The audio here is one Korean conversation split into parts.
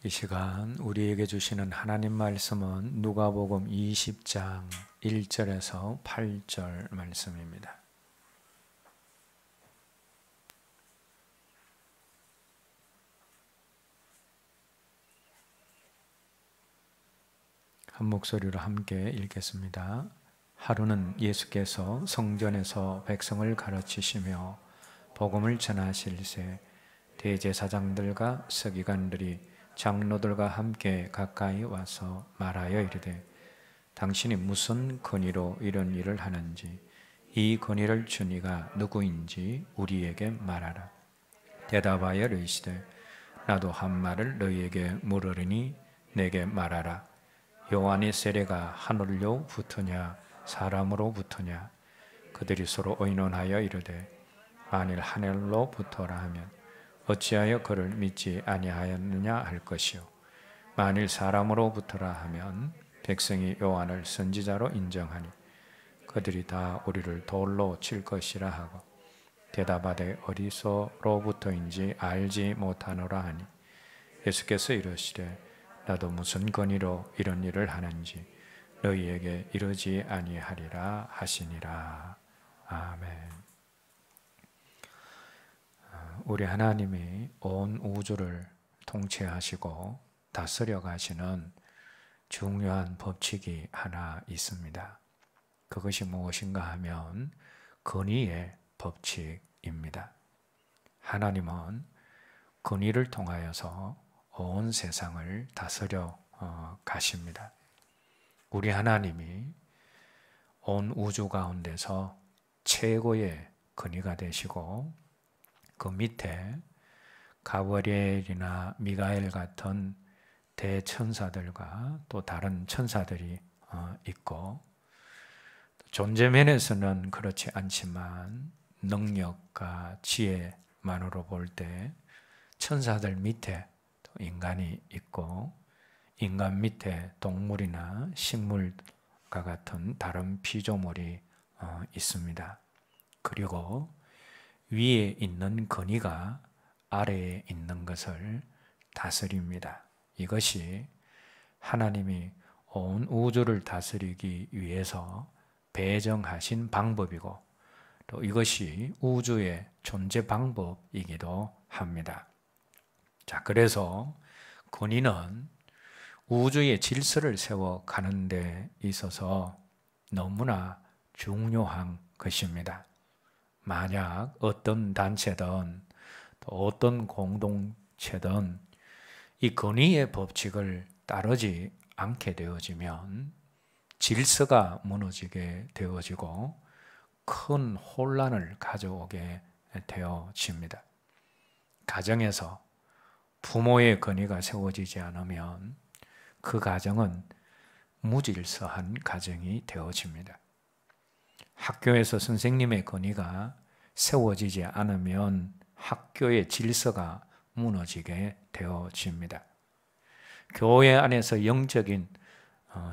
이 시간 우리에게 주시는 하나님 말씀은 누가복음 20장 1절에서 8절 말씀입니다. 한 목소리로 함께 읽겠습니다. 하루는 예수께서 성전에서 백성을 가르치시며 복음을 전하실새 대제사장들과 서기관들이 장로들과 함께 가까이 와서 말하여 이르되 당신이 무슨 권위로 이런 일을 하는지 이 권위를 준 이가 누구인지 우리에게 말하라. 대답하여 이르시되 나도 한 말을 너희에게 물으리니 내게 말하라. 요한의 세례가 하늘로부터냐 사람으로부터냐? 그들이 서로 의논하여 이르되 만일 하늘로부터라 하면 어찌하여 그를 믿지 아니하였느냐 할 것이요 만일 사람으로부터라 하면 백성이 요한을 선지자로 인정하니 그들이 다 우리를 돌로 칠 것이라 하고 대답하되 어디서로부터인지 알지 못하노라 하니 예수께서 이르시되 나도 무슨 권위로 이런 일을 하는지 너희에게 이르지 아니하리라 하시니라. 아멘. 우리 하나님이 온 우주를 통치하시고 다스려 가시는 중요한 법칙이 하나 있습니다. 그것이 무엇인가 하면 권위의 법칙입니다. 하나님은 권위를 통하여서 온 세상을 다스려 가십니다. 우리 하나님이 온 우주 가운데서 최고의 권위가 되시고 그 밑에 가브리엘이나 미가엘 같은 대천사들과 또 다른 천사들이 있고 존재면에서는 그렇지 않지만 능력과 지혜만으로 볼 때 천사들 밑에 또 인간이 있고 인간 밑에 동물이나 식물과 같은 다른 피조물이 있습니다. 그리고 위에 있는 권위가 아래에 있는 것을 다스립니다. 이것이 하나님이 온 우주를 다스리기 위해서 배정하신 방법이고 또 이것이 우주의 존재 방법이기도 합니다. 자, 그래서 권위는 우주의 질서를 세워가는 데 있어서 너무나 중요한 것입니다. 만약 어떤 단체든 또 어떤 공동체든 이 권위의 법칙을 따르지 않게 되어지면 질서가 무너지게 되어지고 큰 혼란을 가져오게 되어집니다. 가정에서 부모의 권위가 세워지지 않으면 그 가정은 무질서한 가정이 되어집니다. 학교에서 선생님의 권위가 세워지지 않으면 학교의 질서가 무너지게 되어집니다. 교회 안에서 영적인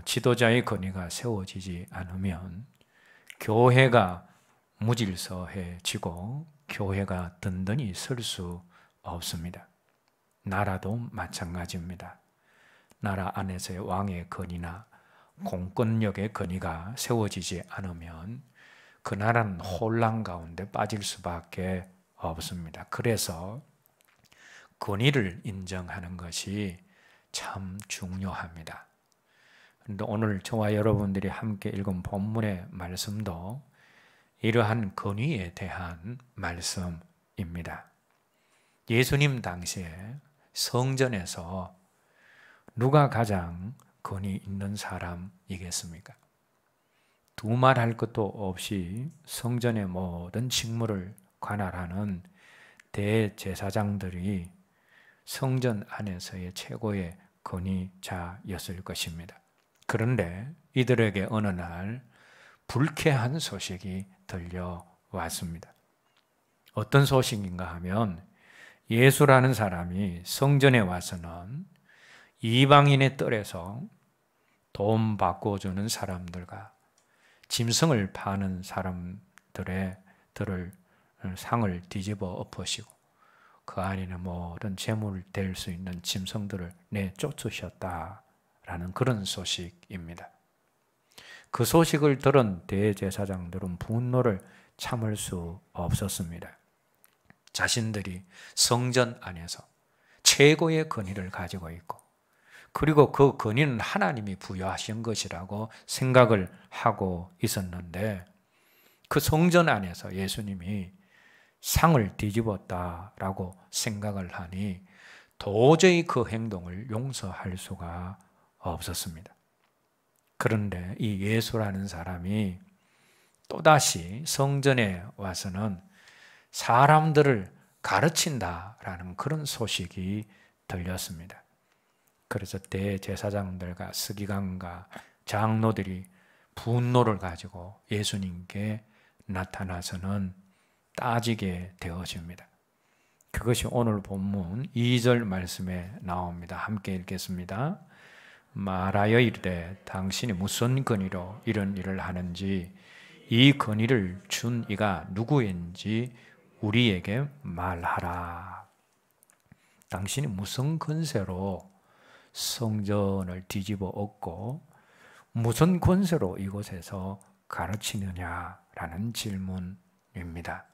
지도자의 권위가 세워지지 않으면 교회가 무질서해지고 교회가 든든히 설 수 없습니다. 나라도 마찬가지입니다. 나라 안에서의 왕의 권위나 공권력의 권위가 세워지지 않으면 그 나라는 혼란 가운데 빠질 수밖에 없습니다. 그래서 권위를 인정하는 것이 참 중요합니다. 그런데 오늘 저와 여러분들이 함께 읽은 본문의 말씀도 이러한 권위에 대한 말씀입니다. 예수님 당시에 성전에서 누가 가장 권위 있는 사람이겠습니까? 두말할 것도 없이 성전의 모든 직무를 관할하는 대제사장들이 성전 안에서의 최고의 권위자였을 것입니다. 그런데 이들에게 어느 날 불쾌한 소식이 들려왔습니다. 어떤 소식인가 하면 예수라는 사람이 성전에 와서는 이방인의 뜰에서 돈 바꿔주는 사람들과 짐승을 파는 사람들의 상을 뒤집어 엎으시고 그 안에는 모든 재물 될 수 있는 짐승들을 내쫓으셨다라는 그런 소식입니다. 그 소식을 들은 대제사장들은 분노를 참을 수 없었습니다. 자신들이 성전 안에서 최고의 권위를 가지고 있고, 그리고 그 권위는 하나님이 부여하신 것이라고 생각을 하고 있었는데, 그 성전 안에서 예수님이 상을 뒤집었다라고 생각을 하니 도저히 그 행동을 용서할 수가 없었습니다. 그런데 이 예수라는 사람이 또다시 성전에 와서는 사람들을 가르친다라는 그런 소식이 들렸습니다. 그래서 대제사장들과 서기관과 장로들이 분노를 가지고 예수님께 나타나서는 따지게 되어집니다. 그것이 오늘 본문 2절 말씀에 나옵니다. 함께 읽겠습니다. 말하여 이르되 당신이 무슨 권위로 이런 일을 하는지 이 권위를 준 이가 누구인지 우리에게 말하라. 당신이 무슨 권세로 성전을 뒤집어 엎고 무슨 권세로 이곳에서 가르치느냐라는 질문입니다.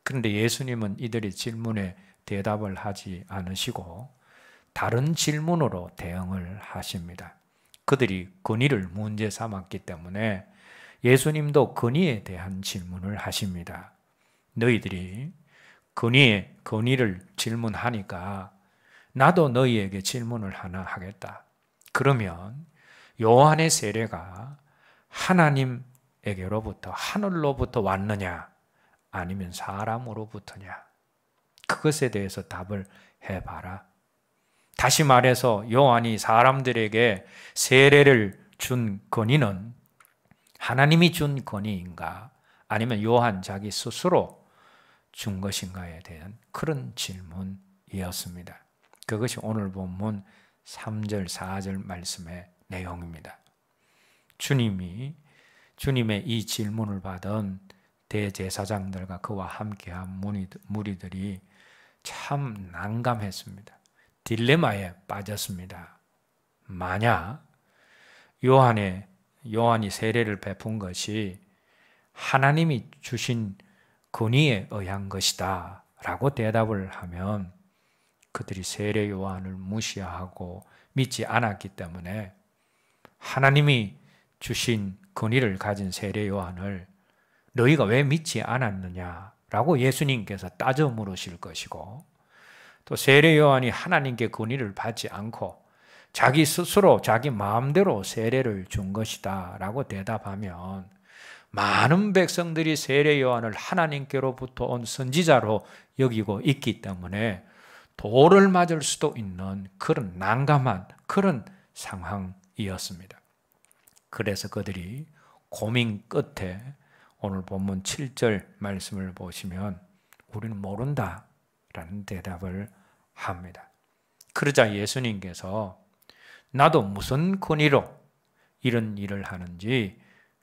그런데 예수님은 이들의 질문에 대답을 하지 않으시고 다른 질문으로 대응을 하십니다. 그들이 권위를 문제 삼았기 때문에 예수님도 권위에 대한 질문을 하십니다. 너희들이 권위를 질문하니까 나도 너희에게 질문을 하나 하겠다. 그러면 요한의 세례가 하나님에게로부터 하늘로부터 왔느냐 아니면 사람으로부터냐, 그것에 대해서 답을 해봐라. 다시 말해서 요한이 사람들에게 세례를 준 권위는 하나님이 준 권위인가 아니면 요한 자기 스스로 준 것인가에 대한 그런 질문이었습니다. 그것이 오늘 본문 3절 4절 말씀의 내용입니다. 주님의 이 질문을 받은 대제사장들과 그와 함께한 무리들이 참 난감했습니다. 딜레마에 빠졌습니다. 만약 요한이 세례를 베푼 것이 하나님이 주신 권위에 의한 것이다 라고 대답을 하면 그들이 세례 요한을 무시하고 믿지 않았기 때문에 하나님이 주신 권위를 가진 세례 요한을 너희가 왜 믿지 않았느냐라고 예수님께서 따져 물으실 것이고, 또 세례 요한이 하나님께 권위를 받지 않고 자기 스스로 자기 마음대로 세례를 준 것이다 라고 대답하면 많은 백성들이 세례 요한을 하나님께로부터 온 선지자로 여기고 있기 때문에 돌을 맞을 수도 있는 그런 난감한 그런 상황이었습니다. 그래서 그들이 고민 끝에 오늘 본문 7절 말씀을 보시면 우리는 모른다 라는 대답을 합니다. 그러자 예수님께서 나도 무슨 권위로 이런 일을 하는지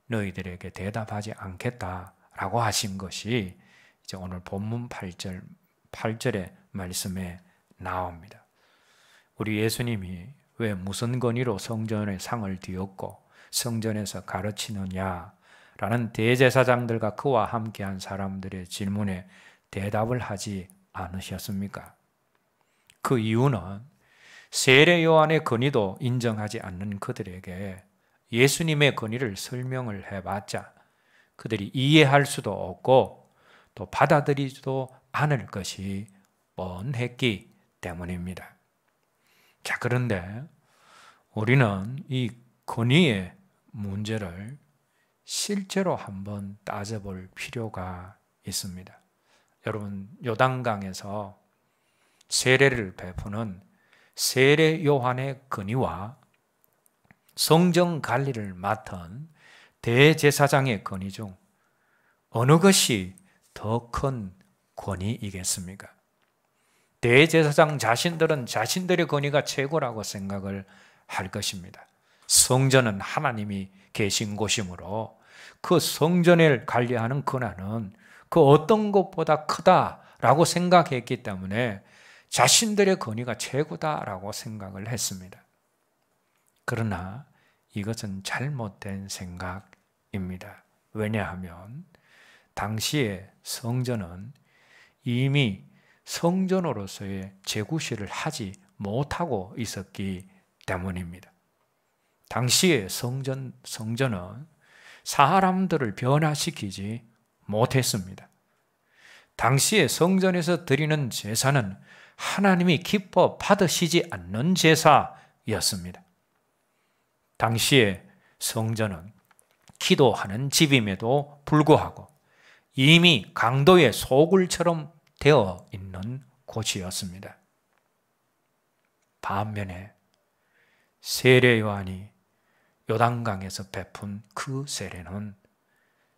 너희들에게 대답하지 않겠다라고 하신 것이 이제 오늘 본문 8절의 말씀에 나옵니다. 우리 예수님이 왜 무슨 권위로 성전의 상을 뒤엎고 성전에서 가르치느냐라는 대제사장들과 그와 함께한 사람들의 질문에 대답을 하지 않으셨습니까? 그 이유는 세례 요한의 권위도 인정하지 않는 그들에게 예수님의 권위를 설명을 해봤자 그들이 이해할 수도 없고 또 받아들이지도 않을 것이 뻔했기 때문입니다. 자, 그런데 우리는 이 권위의 문제를 실제로 한번 따져볼 필요가 있습니다. 여러분, 요단강에서 세례를 베푸는 세례 요한의 권위와 성전 관리를 맡은 대제사장의 권위 중 어느 것이 더 큰 권위이겠습니까? 대제사장 자신들은 자신들의 권위가 최고라고 생각을 할 것입니다. 성전은 하나님이 계신 곳이므로 그 성전을 관리하는 권한은 그 어떤 것보다 크다 라고 생각했기 때문에 자신들의 권위가 최고다라고 생각을 했습니다. 그러나 이것은 잘못된 생각입니다. 왜냐하면 당시에 성전은 이미 성전으로서의 제구시를 하지 못하고 있었기 때문입니다. 당시의 성전은 사람들을 변화시키지 못했습니다. 당시에 성전에서 드리는 제사는 하나님이 기뻐 받으시지 않는 제사였습니다. 당시에 성전은 기도하는 집임에도 불구하고 이미 강도의 소굴처럼 되어 있는 곳이었습니다. 반면에 세례 요한이 요단강에서 베푼 그 세례는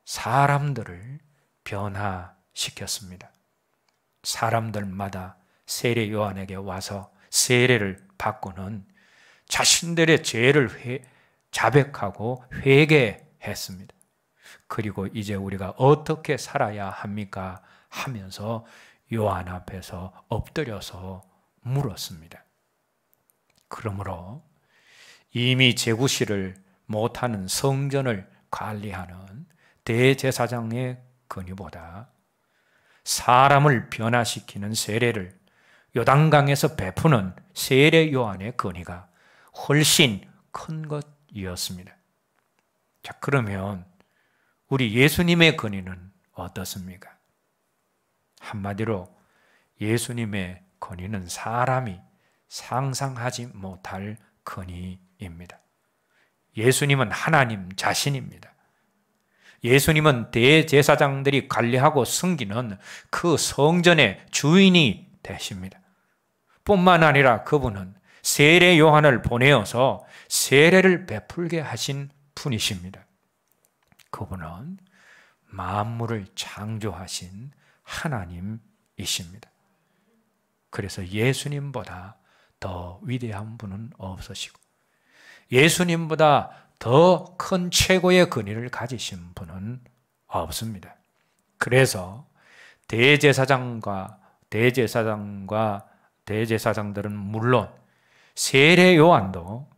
사람들을 변화시켰습니다. 사람들마다 세례 요한에게 와서 세례를 받고는 자신들의 죄를 자백하고 회개했습니다. 그리고 이제 우리가 어떻게 살아야 합니까? 하면서 요한 앞에서 엎드려서 물었습니다. 그러므로 이미 제구시를 못하는 성전을 관리하는 대제사장의 권위보다 사람을 변화시키는 세례를 요단강에서 베푸는 세례 요한의 권위가 훨씬 큰 것이었습니다. 자, 그러면 우리 예수님의 권위는 어떻습니까? 한마디로 예수님의 권위는 사람이 상상하지 못할 권위입니다. 예수님은 하나님 자신입니다. 예수님은 대제사장들이 관리하고 섬기는 그 성전의 주인이 되십니다. 뿐만 아니라 그분은 세례 요한을 보내어서 세례를 베풀게 하신 분이십니다. 그분은 만물을 창조하신 하나님이십니다. 그래서 예수님보다 더 위대한 분은 없으시고 예수님보다 더 큰 최고의 권위를 가지신 분은 없습니다. 그래서 대제사장들은 물론 세례 요한도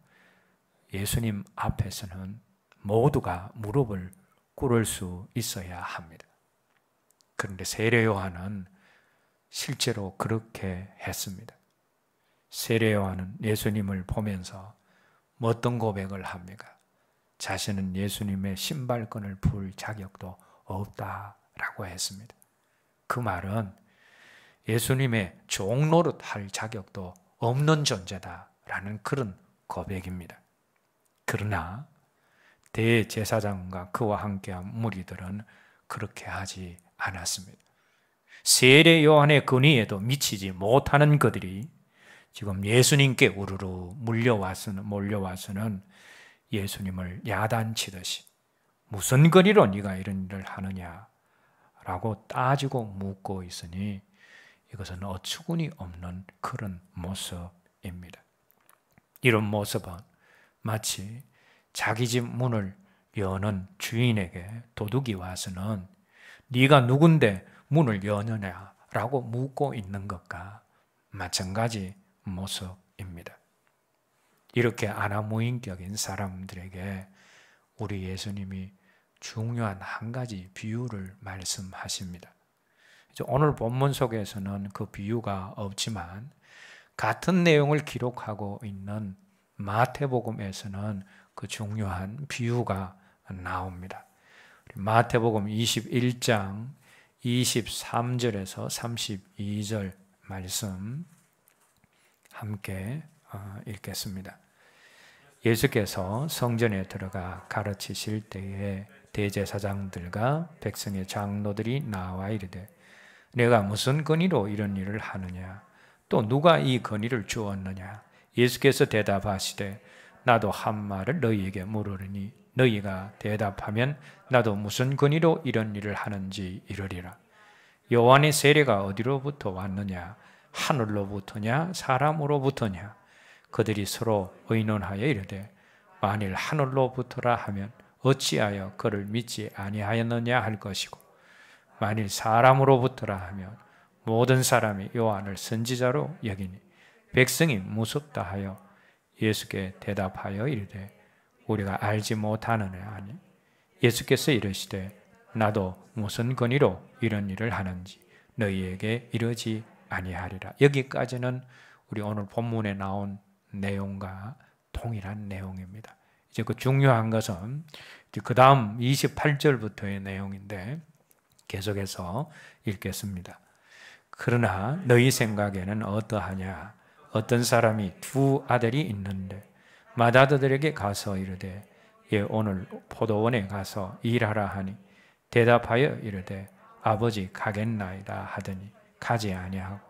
예수님 앞에서는 모두가 무릎을 꿇을 수 있어야 합니다. 그런데 세례 요한은 실제로 그렇게 했습니다. 세례 요한은 예수님을 보면서 어떤 고백을 합니까? 자신은 예수님의 신발끈을 풀 자격도 없다라고 했습니다. 그 말은 예수님의 종노릇 할 자격도 없는 존재다라는 그런 고백입니다. 그러나 대제사장과 그와 함께한 무리들은 그렇게 하지 않았습니다. 세례 요한의 권위에도 미치지 못하는 그들이 지금 예수님께 우르르 몰려와서는 예수님을 야단치듯이 무슨 권위로 네가 이런 일을 하느냐라고 따지고 묻고 있으니 이것은 어처구니 없는 그런 모습입니다. 이런 모습은 마치 자기 집 문을 여는 주인에게 도둑이 와서는 네가 누군데 문을 여느냐라고 묻고 있는 것과 마찬가지 모습입니다. 이렇게 아나무인격인 사람들에게 우리 예수님이 중요한 한 가지 비유를 말씀하십니다. 오늘 본문 속에서는 그 비유가 없지만 같은 내용을 기록하고 있는 마태복음에서는 그 중요한 비유가 나옵니다. 마태복음 21장 23절에서 32절 말씀 함께 읽겠습니다. 예수께서 성전에 들어가 가르치실 때에 대제사장들과 백성의 장로들이 나와 이르되 내가 무슨 권위로 이런 일을 하느냐 또 누가 이 권위를 주었느냐 예수께서 대답하시되 나도 한 말을 너희에게 물으리니 너희가 대답하면 나도 무슨 권위로 이런 일을 하는지 이르리라. 요한의 세례가 어디로부터 왔느냐 하늘로부터냐 사람으로부터냐 그들이 서로 의논하여 이르되 만일 하늘로부터라 하면 어찌하여 그를 믿지 아니하였느냐 할 것이고 만일 사람으로부터라 하면 모든 사람이 요한을 선지자로 여기니 백성이 무섭다 하여 예수께 대답하여 이르되 우리가 알지 못하는 애 아니. 예수께서 이르시되 나도 무슨 권위로 이런 일을 하는지 너희에게 이르지 아니하리라. 여기까지는 우리 오늘 본문에 나온 내용과 동일한 내용입니다. 이제 그 중요한 것은 그 다음 28절부터의 내용인데 계속해서 읽겠습니다. 그러나 너희 생각에는 어떠하냐? 어떤 사람이 두 아들이 있는데 맏아들에게 가서 이르되 예 오늘 포도원에 가서 일하라 하니 대답하여 이르되 아버지 가겠나이다 하더니 가지 아니하고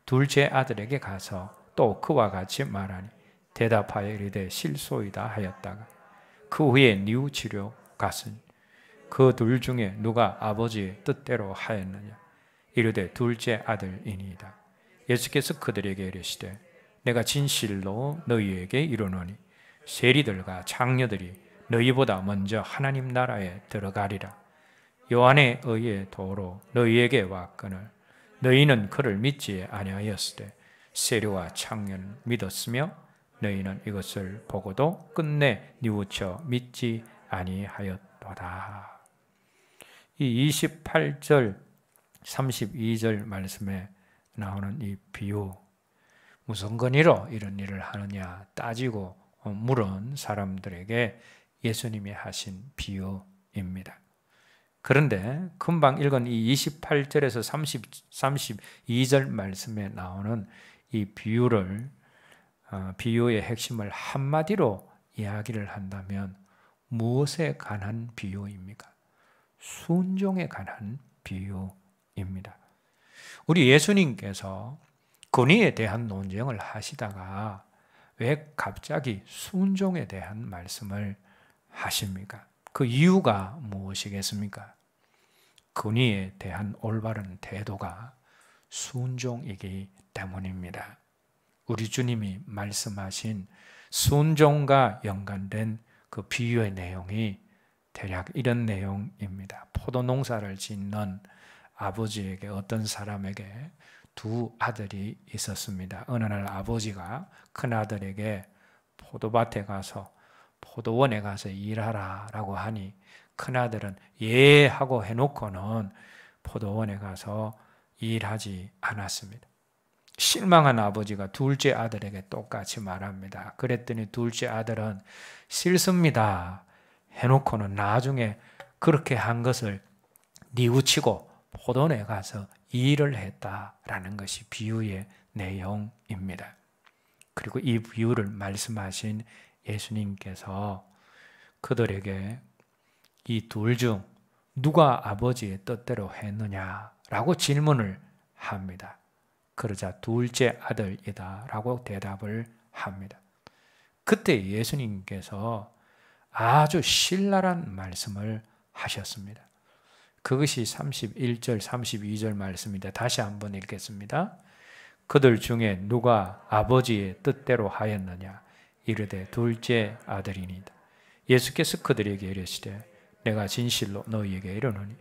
둘째 아들에게 가서 또 그와 같이 말하니 대답하여 이르되 실소이다 하였다가 그 후에 뉘우치려 갔으니 그 둘 중에 누가 아버지의 뜻대로 하였느냐? 이르되 둘째 아들이니이다. 예수께서 그들에게 이르시되 내가 진실로 너희에게 이르노니 세리들과 장녀들이 너희보다 먼저 하나님 나라에 들어가리라. 요한의 의의 도로 너희에게 왔거늘 너희는 그를 믿지 아니하였으되 세리와 장녀는 믿었으며 너희는 이것을 보고도 끝내 뉘우쳐 믿지 아니하였도다. 이 28절 32절 말씀에 나오는 이 비유, 무슨 권위로 이런 일을 하느냐 따지고 물은 사람들에게 예수님이 하신 비유입니다. 그런데 금방 읽은 이 28절에서 32절 말씀에 나오는 이 비유의 핵심을 한마디로 이야기를 한다면 무엇에 관한 비유입니까? 순종에 관한 비유입니다. 우리 예수님께서 권위에 대한 논쟁을 하시다가 왜 갑자기 순종에 대한 말씀을 하십니까? 그 이유가 무엇이겠습니까? 권위에 대한 올바른 태도가 순종이기 때문입니다. 우리 주님이 말씀하신 순종과 연관된 그 비유의 내용이 대략 이런 내용입니다. 포도 농사를 짓는 아버지에게 어떤 사람에게 두 아들이 있었습니다. 어느 날 아버지가 큰아들에게 포도밭에 가서 포도원에 가서 일하라 라고 하니 큰아들은 예 하고 해놓고는 포도원에 가서 일하지 않았습니다. 실망한 아버지가 둘째 아들에게 똑같이 말합니다. 그랬더니 둘째 아들은 싫습니다 해놓고는 나중에 그렇게 한 것을 뉘우치고 포도원에 가서 일을 했다라는 것이 비유의 내용입니다. 그리고 이 비유를 말씀하신 예수님께서 그들에게 이 둘 중 누가 아버지의 뜻대로 했느냐라고 질문을 합니다. 그러자 둘째 아들이다 라고 대답을 합니다. 그때 예수님께서 아주 신랄한 말씀을 하셨습니다. 그것이 31절, 32절 말씀입니다. 다시 한번 읽겠습니다. 그들 중에 누가 아버지의 뜻대로 하였느냐? 이르되 둘째 아들이니이다. 예수께서 그들에게 이르시되 내가 진실로 너희에게 이르노니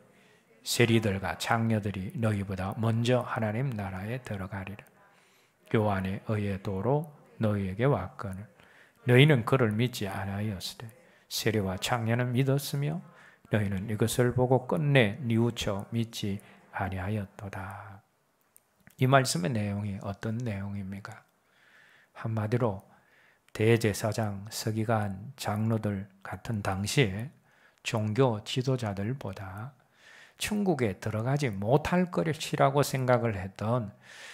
세리들과 장녀들이 너희보다 먼저 하나님 나라에 들어가리라. 요한의 의의 도로 너희에게 왔거늘 너희는 그를 믿지 아니하였으되 세리와 장녀는 믿었으며 너희는 이것을 보고 끝내 뉘우쳐 믿지 아니하였도다. 이 말씀의 내용이 어떤 내용입니까? 한마디로 대제사장, 서기관, 장로들 같은 당시에 종교 지도자들보다 천국에 들어가지 못할 것이라고 생각을 했던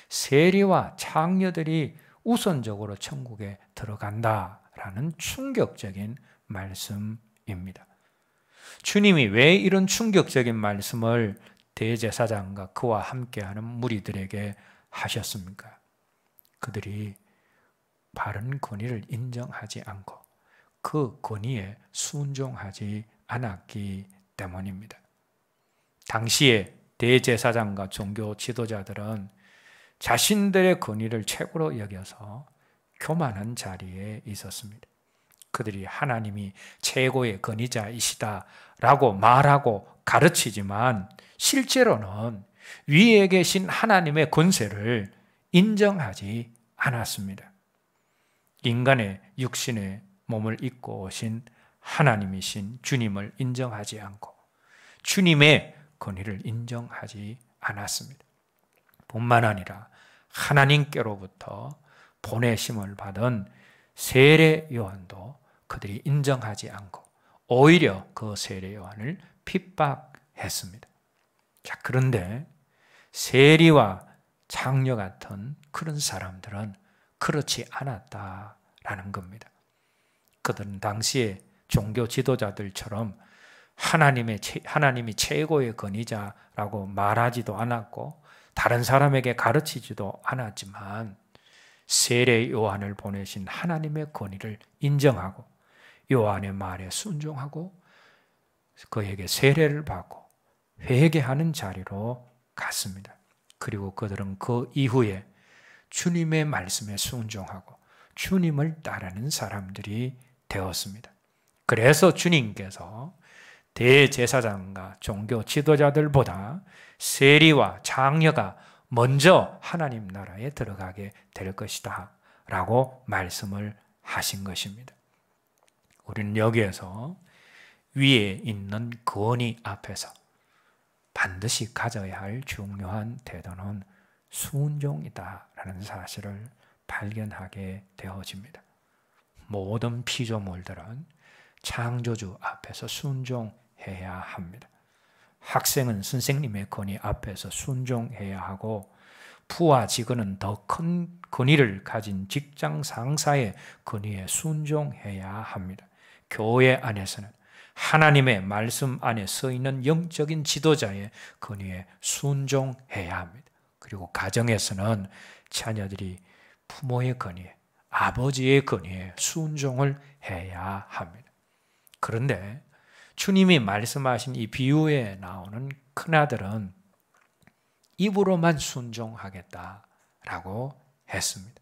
세리와 장녀들이 우선적으로 천국에 들어간다라는 충격적인 말씀입니다. 주님이 왜 이런 충격적인 말씀을 대제사장과 그와 함께하는 무리들에게 하셨습니까? 그들이 바른 권위를 인정하지 않고 그 권위에 순종하지 않았기 때문입니다. 당시에 대제사장과 종교 지도자들은 자신들의 권위를 최고로 여겨서 교만한 자리에 있었습니다. 그들이 하나님이 최고의 권위자이시다라고 말하고 가르치지만 실제로는 위에 계신 하나님의 권세를 인정하지 않았습니다. 인간의 육신의 몸을 입고 오신 하나님이신 주님을 인정하지 않고 주님의 권위를 인정하지 않았습니다. 뿐만 아니라 하나님께로부터 보내심을 받은 세례 요한도 그들이 인정하지 않고 오히려 그 세례 요한을 핍박했습니다. 자, 그런데 세리와 장녀 같은 그런 사람들은 그렇지 않았다라는 겁니다. 그들은 당시에 종교 지도자들처럼 하나님이 최고의 권위자라고 말하지도 않았고 다른 사람에게 가르치지도 않았지만 세례 요한을 보내신 하나님의 권위를 인정하고 요한의 말에 순종하고 그에게 세례를 받고 회개하는 자리로 갔습니다. 그리고 그들은 그 이후에 주님의 말씀에 순종하고 주님을 따르는 사람들이 되었습니다. 그래서 주님께서 대제사장과 종교 지도자들보다 세리와 장녀가 먼저 하나님 나라에 들어가게 될 것이다 라고 말씀을 하신 것입니다. 우리는 여기에서 위에 있는 권위 앞에서 반드시 가져야 할 중요한 태도는 순종이다라는 사실을 발견하게 되어집니다. 모든 피조물들은 창조주 앞에서 순종해야 합니다. 학생은 선생님의 권위 앞에서 순종해야 하고 부와 직원은 더 큰 권위를 가진 직장 상사의 권위에 순종해야 합니다. 교회 안에서는 하나님의 말씀 안에 서 있는 영적인 지도자의 권위에 순종해야 합니다. 그리고 가정에서는 자녀들이 부모의 권위에, 아버지의 권위에 순종을 해야 합니다. 그런데 주님이 말씀하신 이 비유에 나오는 큰아들은 입으로만 순종하겠다라고 했습니다.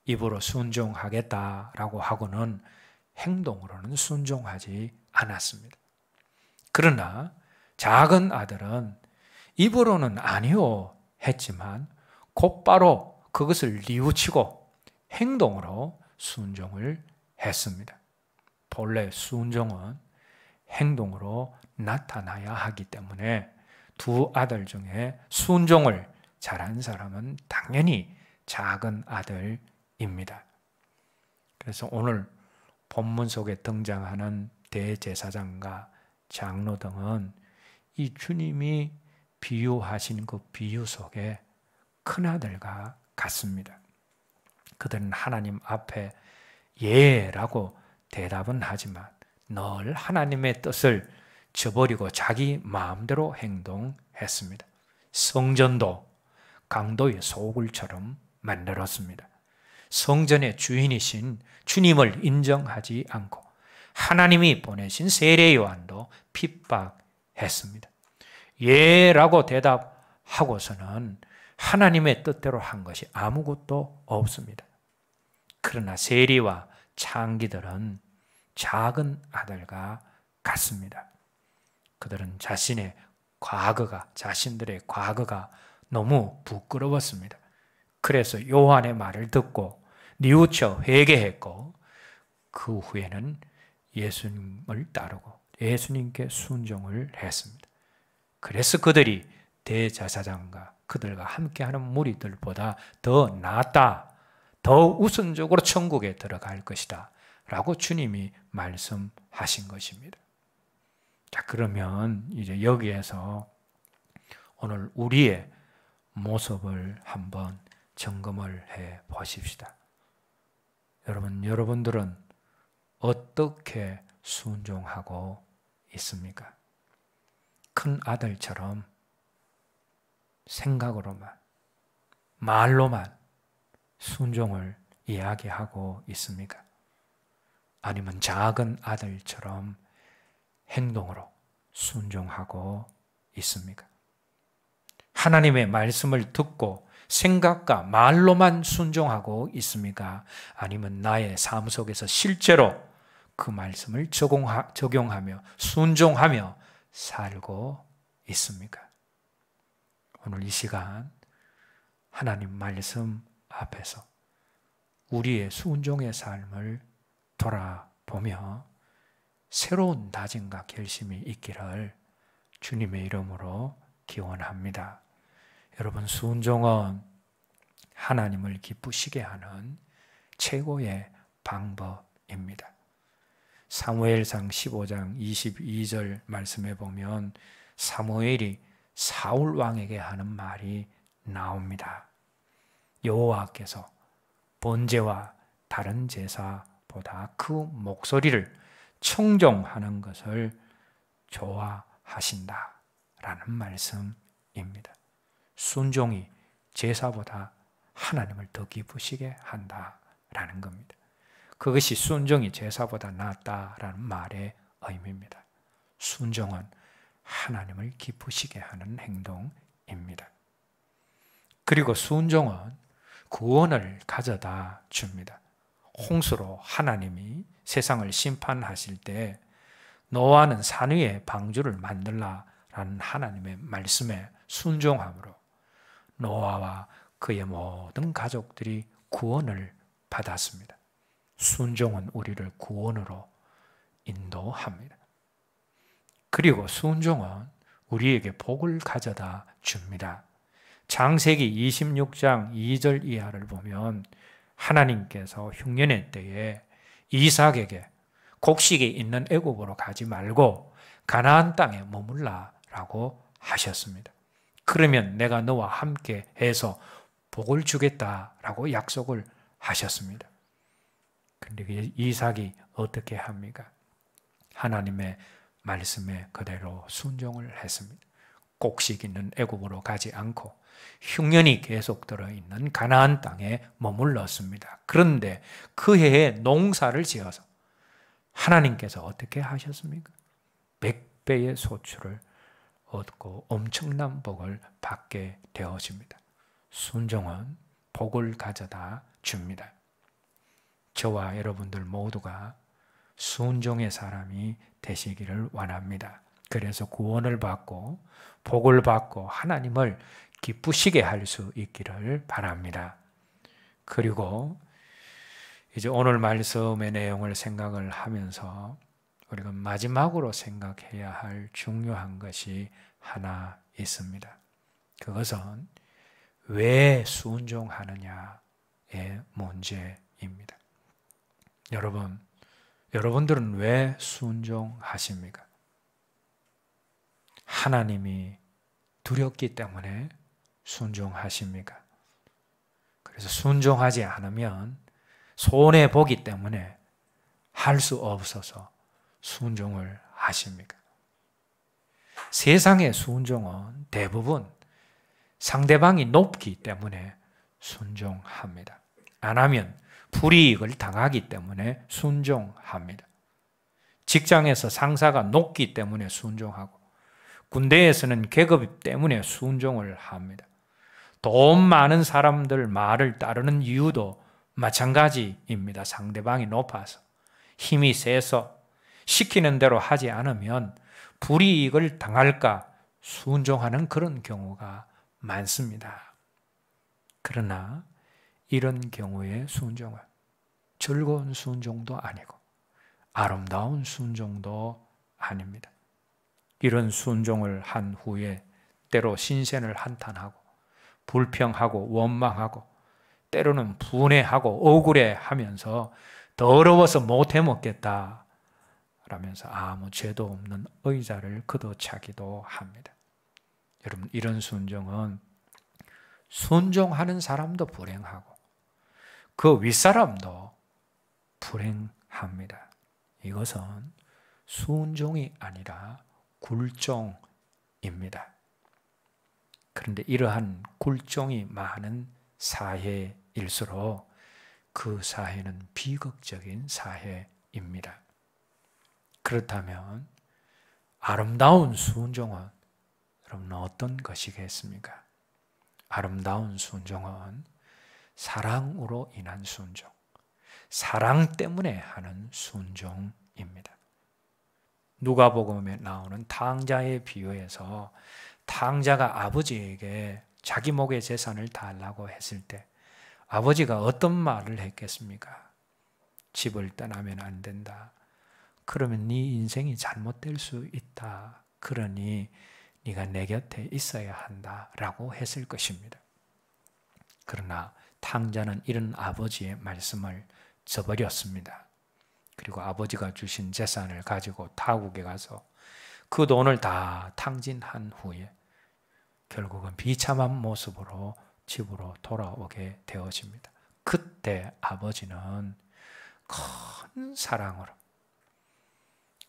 입으로 순종하겠다라고 하고는 행동으로는 순종하지 않았습니다. 그러나 작은 아들은 입으로는 아니요 했지만 곧바로 그것을 뉘우치고 행동으로 순종을 했습니다. 본래 순종은 행동으로 나타나야 하기 때문에 두 아들 중에 순종을 잘한 사람은 당연히 작은 아들입니다. 그래서 오늘 본문 속에 등장하는 대제사장과 장로 등은 이 주님이 비유하신 그 비유 속에 큰아들과 같습니다. 그들은 하나님 앞에 예라고 대답은 하지만 늘 하나님의 뜻을 저버리고 자기 마음대로 행동했습니다. 성전도 강도의 소굴처럼 만들었습니다. 성전의 주인이신 주님을 인정하지 않고 하나님이 보내신 세례 요한도 핍박했습니다. 예라고 대답하고서는 하나님의 뜻대로 한 것이 아무것도 없습니다. 그러나 세리와 창기들은 작은 아들과 같습니다. 그들은 자신들의 과거가 너무 부끄러웠습니다. 그래서 요한의 말을 듣고 뉘우쳐 회개했고 그 후에는 예수님을 따르고 예수님께 순종을 했습니다. 그래서 그들이 대제사장과 그들과 함께하는 무리들보다 더 낫다, 더 우선적으로 천국에 들어갈 것이다 라고 주님이 말씀하신 것입니다. 자, 그러면 이제 여기에서 오늘 우리의 모습을 한번 점검을 해 보십시다. 여러분들은 어떻게 순종하고 있습니까? 큰 아들처럼 생각으로만, 말로만 순종을 이야기하고 있습니까? 아니면 작은 아들처럼 행동으로 순종하고 있습니까? 하나님의 말씀을 듣고 생각과 말로만 순종하고 있습니까? 아니면 나의 삶 속에서 실제로 그 말씀을 적용하며 순종하며 살고 있습니까? 오늘 이 시간 하나님 말씀 앞에서 우리의 순종의 삶을 돌아보며 새로운 다짐과 결심이 있기를 주님의 이름으로 기원합니다. 여러분, 순종은 하나님을 기쁘시게 하는 최고의 방법입니다. 사무엘상 15장 22절 말씀에 보면 사무엘이 사울 왕에게 하는 말이 나옵니다. 여호와께서 번제와 다른 제사보다 그 목소리를 청종하는 것을 좋아하신다 라는 말씀입니다. 순종이 제사보다 하나님을 더 기쁘시게 한다라는 겁니다. 그것이 순종이 제사보다 낫다라는 말의 의미입니다. 순종은 하나님을 기쁘시게 하는 행동입니다. 그리고 순종은 구원을 가져다 줍니다. 홍수로 하나님이 세상을 심판하실 때 노아는 산 위에 방주를 만들라라는 하나님의 말씀에 순종함으로 노아와 그의 모든 가족들이 구원을 받았습니다. 순종은 우리를 구원으로 인도합니다. 그리고 순종은 우리에게 복을 가져다 줍니다. 창세기 26장 2절 이하를 보면 하나님께서 흉년의 때에 이삭에게 곡식이 있는 애굽으로 가지 말고 가나안 땅에 머물라라고 하셨습니다. 그러면 내가 너와 함께 해서 복을 주겠다라고 약속을 하셨습니다. 그런데 이삭이 어떻게 합니까? 하나님의 말씀에 그대로 순종을 했습니다. 곡식 있는 애굽으로 가지 않고 흉년이 계속 들어있는 가나안 땅에 머물렀습니다. 그런데 그 해에 농사를 지어서 하나님께서 어떻게 하셨습니까? 100배의 소출을 얻고 엄청난 복을 받게 되어집니다. 순종은 복을 가져다 줍니다. 저와 여러분들 모두가 순종의 사람이 되시기를 원합니다. 그래서 구원을 받고 복을 받고 하나님을 기쁘시게 할 수 있기를 바랍니다. 그리고 이제 오늘 말씀의 내용을 생각을 하면서 우리가 마지막으로 생각해야 할 중요한 것이 하나 있습니다. 그것은 왜 순종하느냐의 문제입니다. 여러분들은 왜 순종하십니까? 하나님이 두렵기 때문에 순종하십니까? 그래서 순종하지 않으면 손해보기 때문에 할 수 없어서 순종을 하십니까? 세상의 순종은 대부분 상대방이 높기 때문에 순종합니다. 안 하면 불이익을 당하기 때문에 순종합니다. 직장에서 상사가 높기 때문에 순종하고 군대에서는 계급 때문에 순종을 합니다. 돈 많은 사람들 말을 따르는 이유도 마찬가지입니다. 상대방이 높아서 힘이 세서 시키는 대로 하지 않으면 불이익을 당할까 순종하는 그런 경우가 많습니다. 그러나 이런 경우의 순종은 즐거운 순종도 아니고 아름다운 순종도 아닙니다. 이런 순종을 한 후에 때로 신세를 한탄하고 불평하고 원망하고 때로는 분해하고 억울해하면서 더러워서 못해 먹겠다 라면서 아무 죄도 없는 의자를 걷어차기도 합니다. 여러분, 이런 순종은 순종하는 사람도 불행하고 그 윗사람도 불행합니다. 이것은 순종이 아니라 굴종입니다. 그런데 이러한 굴종이 많은 사회일수록 그 사회는 비극적인 사회입니다. 그렇다면 아름다운 순종은 여러분 어떤 것이겠습니까? 아름다운 순종은 사랑으로 인한 순종, 사랑 때문에 하는 순종입니다. 누가복음에 나오는 탕자의 비유에서 탕자가 아버지에게 자기 목의 재산을 달라고 했을 때 아버지가 어떤 말을 했겠습니까? 집을 떠나면 안 된다. 그러면 네 인생이 잘못될 수 있다. 그러니 네가 내 곁에 있어야 한다. 라고 했을 것입니다. 그러나 탕자는 이런 아버지의 말씀을 저버렸습니다. 그리고 아버지가 주신 재산을 가지고 타국에 가서 그 돈을 다 탕진한 후에 결국은 비참한 모습으로 집으로 돌아오게 되어집니다. 그때 아버지는 큰 사랑으로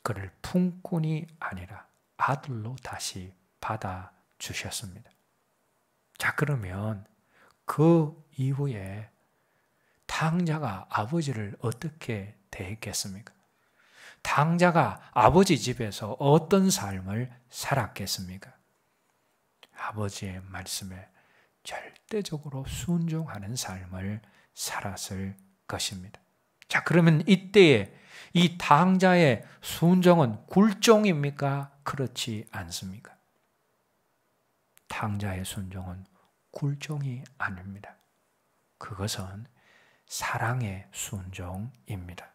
그를 품꾼이 아니라 아들로 다시 받아주셨습니다. 자, 그러면 그 이후에 탕자가 아버지를 어떻게 대했겠습니까? 탕자가 아버지 집에서 어떤 삶을 살았겠습니까? 아버지의 말씀에 절대적으로 순종하는 삶을 살았을 것입니다. 자, 그러면 이때에 이 탕자의 순종은 굴종입니까? 그렇지 않습니까? 탕자의 순종은 굴종이 아닙니다. 그것은 사랑의 순종입니다.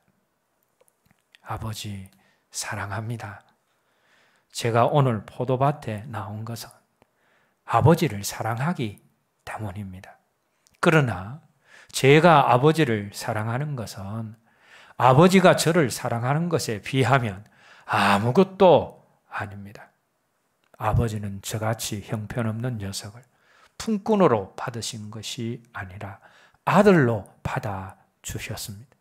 아버지 사랑합니다. 제가 오늘 포도밭에 나온 것은 아버지를 사랑하기 때문입니다. 그러나 제가 아버지를 사랑하는 것은 아버지가 저를 사랑하는 것에 비하면 아무것도 아닙니다. 아버지는 저같이 형편없는 녀석을 품꾼으로 받으신 것이 아니라 아들로 받아주셨습니다.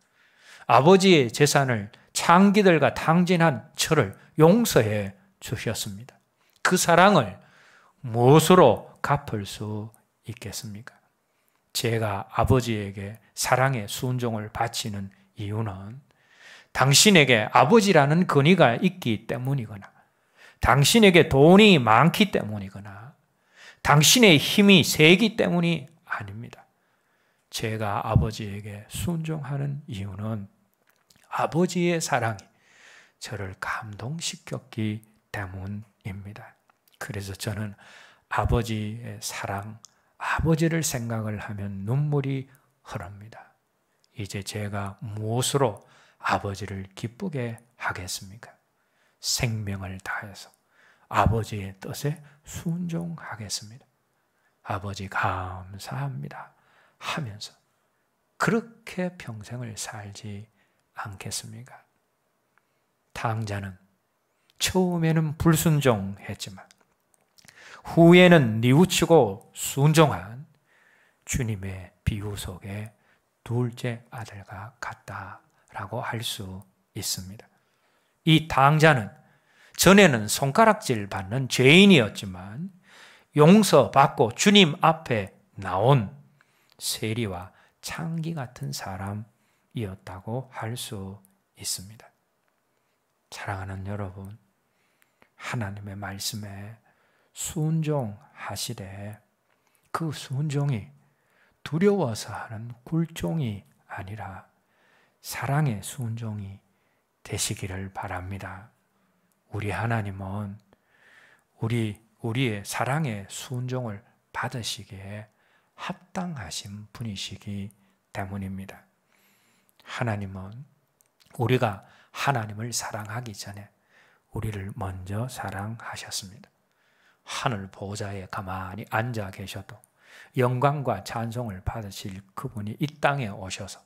아버지의 재산을 창기들과 탕진한 저를 용서해 주셨습니다. 그 사랑을 무엇으로 갚을 수 있겠습니까? 제가 아버지에게 사랑의 순종을 바치는 이유는 당신에게 아버지라는 권위가 있기 때문이거나 당신에게 돈이 많기 때문이거나 당신의 힘이 세기 때문이 아닙니다. 제가 아버지에게 순종하는 이유는 아버지의 사랑이 저를 감동시켰기 때문입니다. 그래서 저는 아버지의 사랑, 아버지를 생각을 하면 눈물이 흐릅니다. 이제 제가 무엇으로 아버지를 기쁘게 하겠습니까? 생명을 다해서 아버지의 뜻에 순종하겠습니다. 아버지 감사합니다 하면서 그렇게 평생을 살지 않겠습니까? 탕자는 처음에는 불순종했지만 후에는 뉘우치고 순종한 주님의 비유 속에 둘째 아들과 같다라고 할 수 있습니다. 이 탕자는 전에는 손가락질 받는 죄인이었지만 용서받고 주님 앞에 나온 세리와 창기 같은 사람이었다고 할 수 있습니다. 사랑하는 여러분, 하나님의 말씀에 순종하시되 그 순종이 두려워서 하는 굴종이 아니라 사랑의 순종이 되시기를 바랍니다. 우리 하나님은 우리의 사랑의 순종을 받으시기에 합당하신 분이시기 때문입니다. 하나님은 우리가 하나님을 사랑하기 전에 우리를 먼저 사랑하셨습니다. 하늘 보좌에 가만히 앉아 계셔도 영광과 찬송을 받으실 그분이 이 땅에 오셔서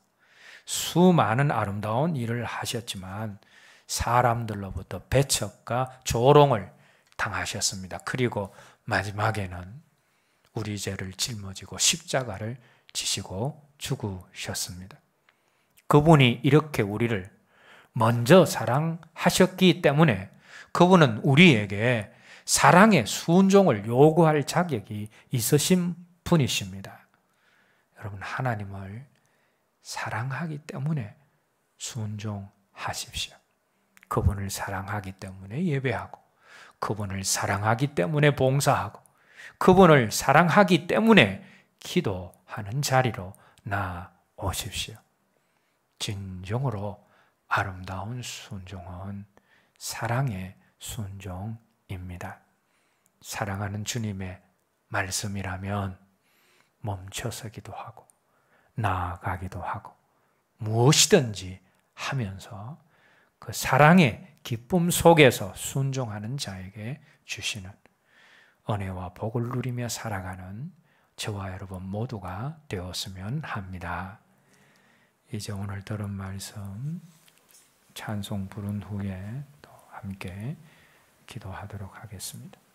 수많은 아름다운 일을 하셨지만 사람들로부터 배척과 조롱을 당하셨습니다. 그리고 마지막에는 우리 죄를 짊어지고 십자가를 지시고 죽으셨습니다. 그분이 이렇게 우리를 먼저 사랑하셨기 때문에 그분은 우리에게 사랑의 순종을 요구할 자격이 있으신 분이십니다. 여러분, 하나님을 사랑하기 때문에 순종하십시오. 그분을 사랑하기 때문에 예배하고 그분을 사랑하기 때문에 봉사하고 그분을 사랑하기 때문에 기도하는 자리로 나오십시오. 진정으로 아름다운 순종은 사랑의 순종입니다. 사랑하는 주님의 말씀이라면 멈춰서기도 하고 나아가기도 하고 무엇이든지 하면서 그 사랑의 기쁨 속에서 순종하는 자에게 주시는 은혜와 복을 누리며 살아가는 저와 여러분 모두가 되었으면 합니다. 이제 오늘 들은 말씀 찬송 부른 후에 또 함께 기도하도록 하겠습니다.